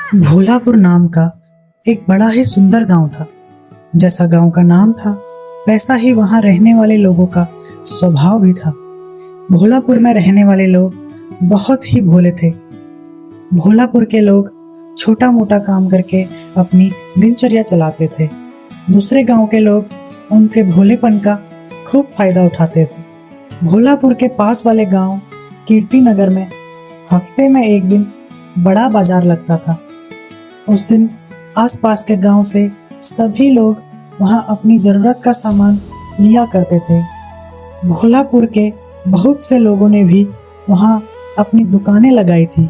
भोलापुर नाम का एक बड़ा ही सुंदर गांव था। जैसा गांव का नाम था वैसा ही वहां रहने वाले लोगों का स्वभाव भी था। भोलापुर में रहने वाले लोग बहुत ही भोले थे। भोलापुर के लोग छोटा मोटा काम करके अपनी दिनचर्या चलाते थे। दूसरे गांव के लोग उनके भोलेपन का खूब फायदा उठाते थे। भोलापुर के पास वाले गांव कीर्तिनगर में हफ्ते में एक दिन बड़ा बाजार लगता था। उस दिन आसपास के गांव से सभी लोग वहां अपनी जरूरत का सामान लिया करते थे। भोलापुर के बहुत से लोगों ने भी वहां अपनी दुकानें लगाई थी।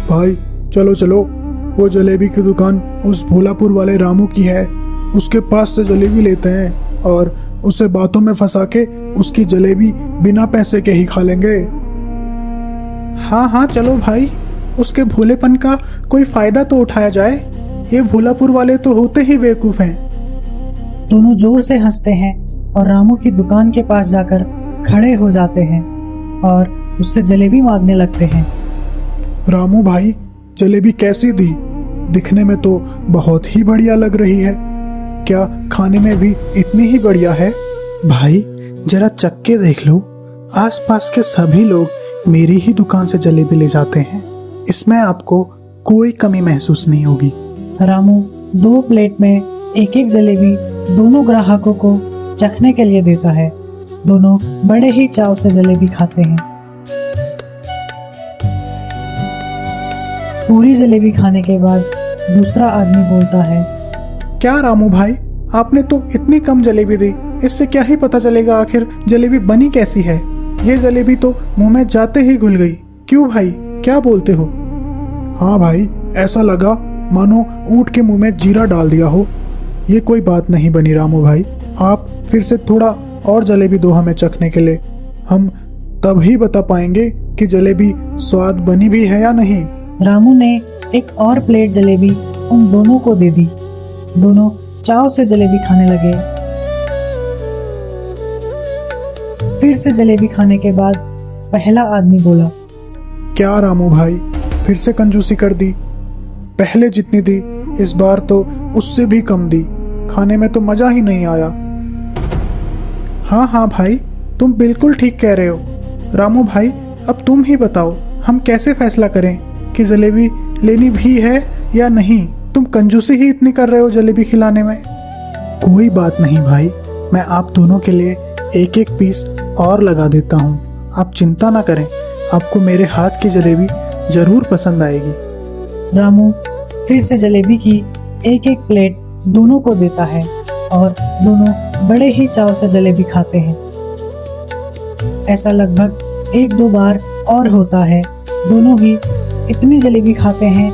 भाई चलो चलो, वो जलेबी की दुकान उस भोलापुर वाले रामू की है। उसके पास से जलेबी लेते हैं और उसे बातों में फंसा के उसकी जलेबी बिना पैसे के ही खा लेंगे। हाँ हाँ चलो भाई, उसके भोलेपन का कोई फायदा तो उठाया जाए। ये भोलापुर वाले तो होते ही बेवकूफ हैं। दोनों जोर से हंसते हैं और रामू की दुकान के पास जाकर खड़े हो जाते हैं और उससे जलेबी मांगने लगते हैं। रामू भाई, जलेबी कैसी दी? दिखने में तो बहुत ही बढ़िया लग रही है। क्या खाने में भी इतनी ही बढ़िया है? भाई जरा चख के देख लो, आसपास के सभी लोग मेरी ही दुकान से जलेबी ले जाते हैं। इसमें आपको कोई कमी महसूस नहीं होगी। रामू 2 प्लेट में एक एक जलेबी दोनों ग्राहकों को चखने के लिए देता है। दोनों बड़े ही चाव से जलेबी खाते हैं। पूरी जलेबी खाने के बाद दूसरा आदमी बोलता है, क्या रामू भाई, आपने तो इतनी कम जलेबी दी, इससे क्या ही पता चलेगा आखिर जलेबी बनी कैसी है। ये जलेबी तो मुंह में जाते ही घुल गई। क्यों भाई, क्या बोलते हो? हाँ भाई, ऐसा लगा मानो ऊंट के मुंह में जीरा डाल दिया हो। ये कोई बात नहीं बनी रामू भाई, आप फिर से थोड़ा और जलेबी दो हमें चखने के लिए। हम तब ही बता पाएंगे कि जलेबी स्वाद बनी भी है या नहीं। रामू ने एक और प्लेट जलेबी उन दोनों को दे दी। दोनों चाव से जलेबी खाने लगे। फिर से जलेबी खाने के बाद पहला आदमी बोला, क्या रामू भाई, फिर से कंजूसी कर दी? पहले जितनी दी इस बार तो उससे भी कम दी। खाने में तो मजा ही नहीं आया। हाँ हाँ भाई, तुम बिल्कुल ठीक कह रहे हो। रामू भाई, अब तुम ही बताओ, हम कैसे फैसला करें कि जलेबी लेनी भी है या नहीं? तुम कंजूसी ही इतनी कर रहे हो जलेबी खिलाने में। कोई बात नहीं भाई, मैं आप दोनों के लिए एक एक पीस और लगा देता हूँ। आप चिंता ना करें, आपको मेरे हाथ की जलेबी जरूर पसंद आएगी। रामू फिर से जलेबी की एक एक प्लेट दोनों को देता है और दोनों बड़े ही चाव से जलेबी खाते हैं। ऐसा लगभग 1-2 बार और होता है। दोनों ही इतनी जलेबी खाते हैं,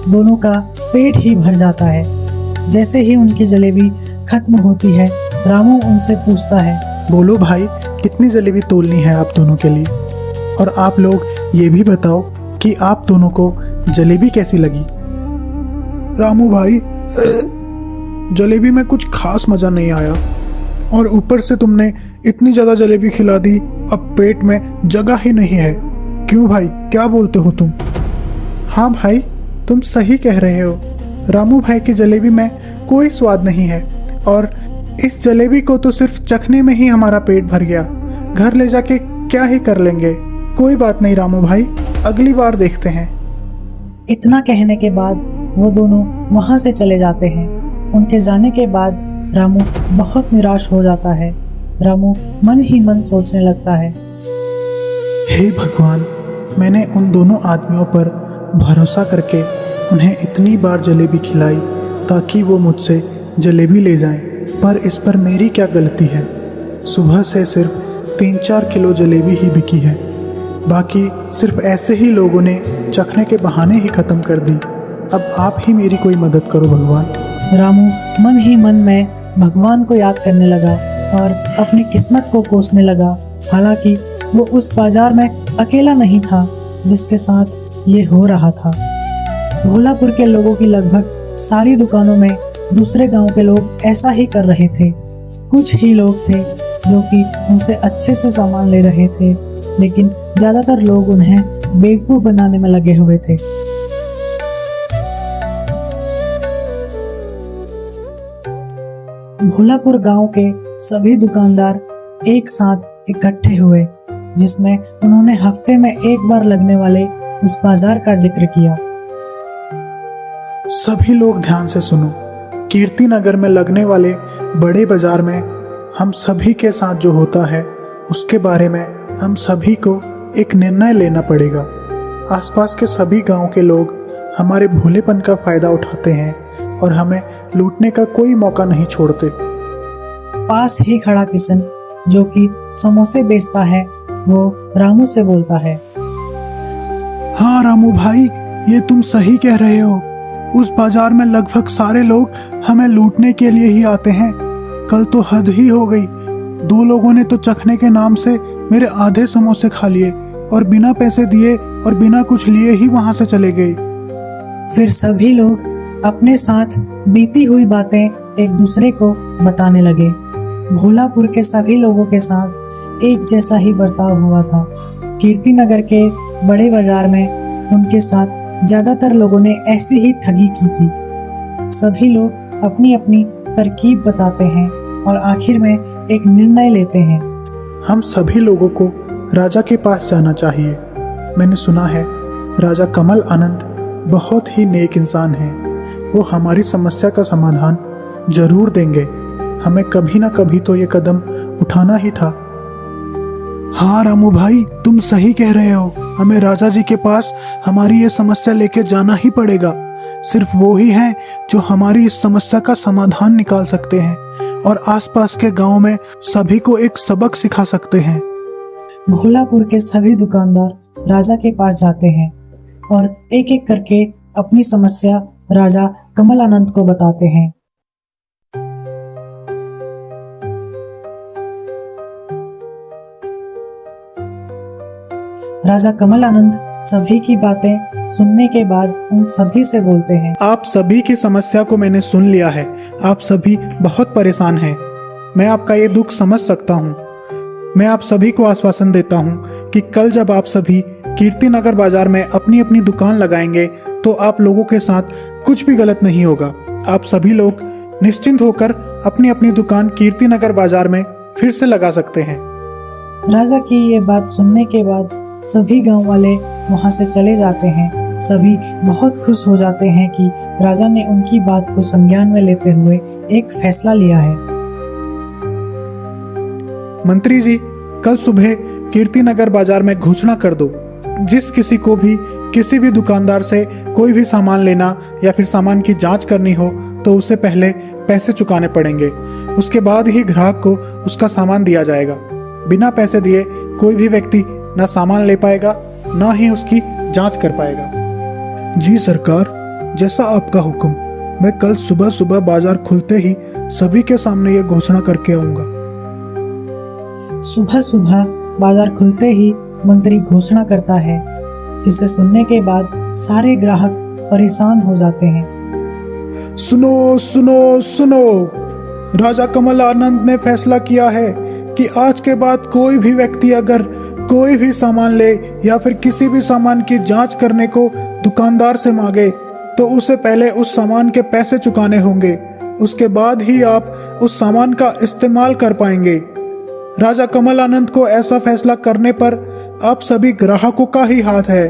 दोनों का पेट ही भर जाता है। जैसे ही उनकी जलेबी खत्म होती है, रामू उनसे पूछता है, बोलो भाई, कितनी जलेबी तोलनी है आप दोनों के लिए? और आप लोग ये भी बताओ कि आप दोनों को जलेबी कैसी लगी? रामू भाई, जलेबी में कुछ खास मजा नहीं आया और ऊपर से तुमने इतनी ज्यादा जलेबी खिला दी, अब पेट में जगह ही नहीं है। क्यों भाई, क्या बोलते हो तुम? हाँ भाई, तुम सही कह रहे हो। रामू भाई की जलेबी में कोई स्वाद नहीं है और इस जलेबी को तो सिर्फ चखने में ही हमारा पेट भर गया। घर ले जाके क्या ही कर लेंगे। कोई बात नहीं रामू भाई, अगली बार देखते हैं। इतना कहने के बाद वो दोनों वहां से चले जाते हैं। उनके जाने के बाद रामू बहुत निराश हो जाता है। रामू मन ही मन सोचने लगता है, हे भगवान, मैंने उन दोनों आदमियों पर भरोसा करके उन्हें इतनी बार जलेबी खिलाई ताकि वो मुझसे जलेबी ले जाएं, पर इस पर मेरी क्या गलती है? सुबह से सिर्फ 3-4 किलो जलेबी ही बिकी है, बाकी सिर्फ ऐसे ही लोगों ने चखने के बहाने ही ख़त्म कर दी। अब आप ही मेरी कोई मदद करो भगवान। रामू मन ही मन में भगवान को याद करने लगा और अपनी किस्मत को कोसने लगा। हालांकि वो उस बाजार में अकेला नहीं था जिसके साथ ये हो रहा था। भोलापुर के लोगों की लगभग सारी दुकानों में दूसरे गांव के लोग ऐसा ही कर रहे थे। कुछ ही लोग थे जो कि उनसे अच्छे से सामान ले रहे थे, लेकिन ज्यादातर लोग उन्हें बेवकूफ बनाने में लगे हुए थे। भोलापुर गांव के सभी दुकानदार एक साथ इकट्ठे हुए, जिसमें उन्होंने हफ्ते में एक बार लगने वाले उस बाजार का जिक्र किया। सभी लोग ध्यान से सुनो। कीर्ति नगर में लगने वाले बड़े बाजार में हम सभी के साथ जो होता है उसके बारे में हम सभी को एक निर्णय लेना पड़ेगा। आसपास के सभी गांव के लोग हमारे भोलेपन का फायदा उठाते हैं और हमें लूटने का कोई मौका नहीं छोड़ते। पास ही खड़ा किशन, जो कि समोसे बेचता है, वो रामू से बोलता है। हाँ रामू भाई, ये तुम सही कह रहे हो। उस बाजार में लगभग सारे लोग हमें लूटने के लिए ही आते हैं। कल तो हद ही हो गई। 2 लोगों ने तो चखने के नाम से मेरे आधे समोसे खा लिए और बिना पैसे दिए और बिना कुछ लिए ही वहां से चले गए। फिर सभी लोग अपने साथ बीती हुई बातें एक दूसरे को बताने लगे। भोलापुर के सभी लोगों के साथ एक जैसा ही बर्ताव हुआ था। कीर्ति नगर के बड़े बाजार में उनके साथ ज्यादातर लोगों ने ऐसी ही ठगी की थी। सभी लोग अपनी अपनी तरकीब बताते हैं और आखिर में एक निर्णय लेते हैं। हम सभी लोगों को राजा के पास जाना चाहिए। मैंने सुना है राजा कमल आनंद बहुत ही नेक इंसान हैं। वो हमारी समस्या का समाधान जरूर देंगे। हमें कभी ना कभी तो ये कदम उठाना ही था। हाँ रामू भाई, तुम सही कह रहे हो। हमें राजा जी के पास हमारी ये समस्या लेके जाना ही पड़ेगा। सिर्फ वो ही हैं जो हमारी इस समस्या का समाधान निकाल सकते हैं और आसपास के गांव में सभी को एक सबक सिखा सकते हैं। भोलापुर के सभी दुकानदार राजा के पास जाते हैं और एक एक करके अपनी समस्या राजा कमल आनंद को बताते हैं। राजा कमल आनंद सभी की बातें सुनने के बाद उन सभी से बोलते हैं। आप सभी की समस्या को मैंने सुन लिया है। आप सभी बहुत परेशान हैं। मैं आपका ये दुख समझ सकता हूँ। मैं आप सभी को आश्वासन देता हूँ कि कल जब आप सभी कीर्ति नगर बाजार में अपनी अपनी दुकान लगाएंगे तो आप लोगों के साथ कुछ भी गलत नहीं होगा। आप सभी लोग निश्चिंत होकर अपनी अपनी दुकान कीर्ति नगर बाजार में फिर से लगा सकते हैं। राजा की ये बात सुनने के बाद सभी गांव वाले वहां से चले जाते हैं। सभी बहुत खुश हो जाते हैं कि राजा ने उनकी बात को संज्ञान में लेते हुए एक फैसला लिया है। मंत्री जी, कल सुबह कीर्ति नगर बाजार में घोषणा कर दो। जिस किसी को भी किसी भी दुकानदार से कोई भी सामान लेना या फिर सामान की जांच करनी हो तो उसे पहले पैसे चुकाने पड़ेंगे। उसके बाद ही ग्राहक को उसका सामान दिया जाएगा। बिना पैसे दिए कोई भी व्यक्ति ना सामान ले पाएगा, ना ही उसकी जांच कर पाएगा। जी सरकार, जैसा आपका हुक्म। मैं कल सुबह सुबह बाजार खुलते ही सभी के सामने ये घोषणा करके आऊंगा। सुबह सुबह बाजार खुलते ही मंत्री घोषणा करता है, जिसे सुनने के बाद सारे ग्राहक परेशान हो जाते हैं। सुनो सुनो सुनो, राजा कमल आनंद ने फैसला किया है कि आज के बाद कोई भी व्यक्ति अगर कोई भी सामान ले या फिर किसी भी सामान की जांच करने को दुकानदार से मांगे तो उसे पहले उस सामान के पैसे चुकाने होंगे। उसके बाद ही आप उस सामान का इस्तेमाल कर पाएंगे। राजा कमल आनंद को ऐसा फैसला करने पर आप सभी ग्राहकों का ही हाथ है,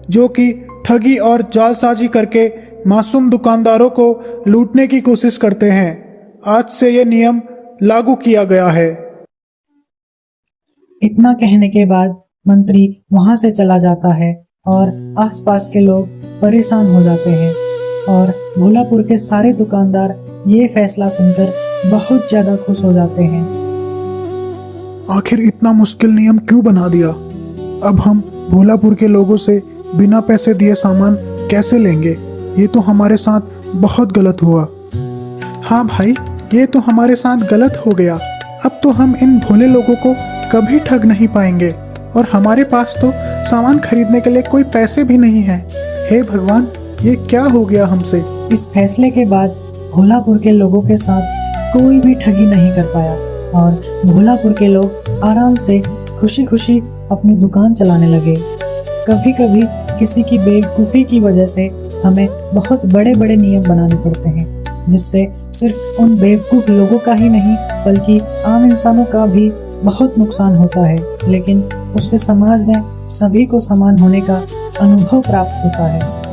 जो कि ठगी और जालसाजी करके मासूम दुकानदारों को लूटने की कोशिश करते हैं। आज से ये नियम लागू किया गया है। इतना कहने के बाद मंत्री वहां से चला जाता है और आसपास के लोग परेशान हो जाते हैं और भोलापुर के सारे दुकानदार ये फैसला सुनकर बहुत ज्यादा खुश हो जाते हैं। आखिर इतना मुश्किल नियम क्यों बना दिया? अब हम भोलापुर के लोगों से बिना पैसे दिए सामान कैसे लेंगे? ये तो हमारे साथ बहुत गलत हुआ। हाँ भाई, ये तो हमारे साथ गलत हो गया। अब तो हम इन भोले लोगों को कभी ठग नहीं पाएंगे और हमारे पास तो सामान खरीदने के लिए कोई पैसे भी नहीं है। हे भगवान, ये क्या हो गया हमसे? इस फैसले के बाद भोलापुर के लोगों के साथ कोई भी ठगी नहीं कर पाया और भोलापुर के लोग आराम से खुशी खुशी अपनी दुकान चलाने लगे। कभी कभी किसी की बेवकूफ़ी की वजह से हमें बहुत बड़े बड़े नियम बनाने पड़ते हैं, जिससे सिर्फ उन बेवकूफ़ लोगों का ही नहीं बल्कि आम इंसानों का भी बहुत नुकसान होता है, लेकिन उससे समाज में सभी को समान होने का अनुभव प्राप्त होता है।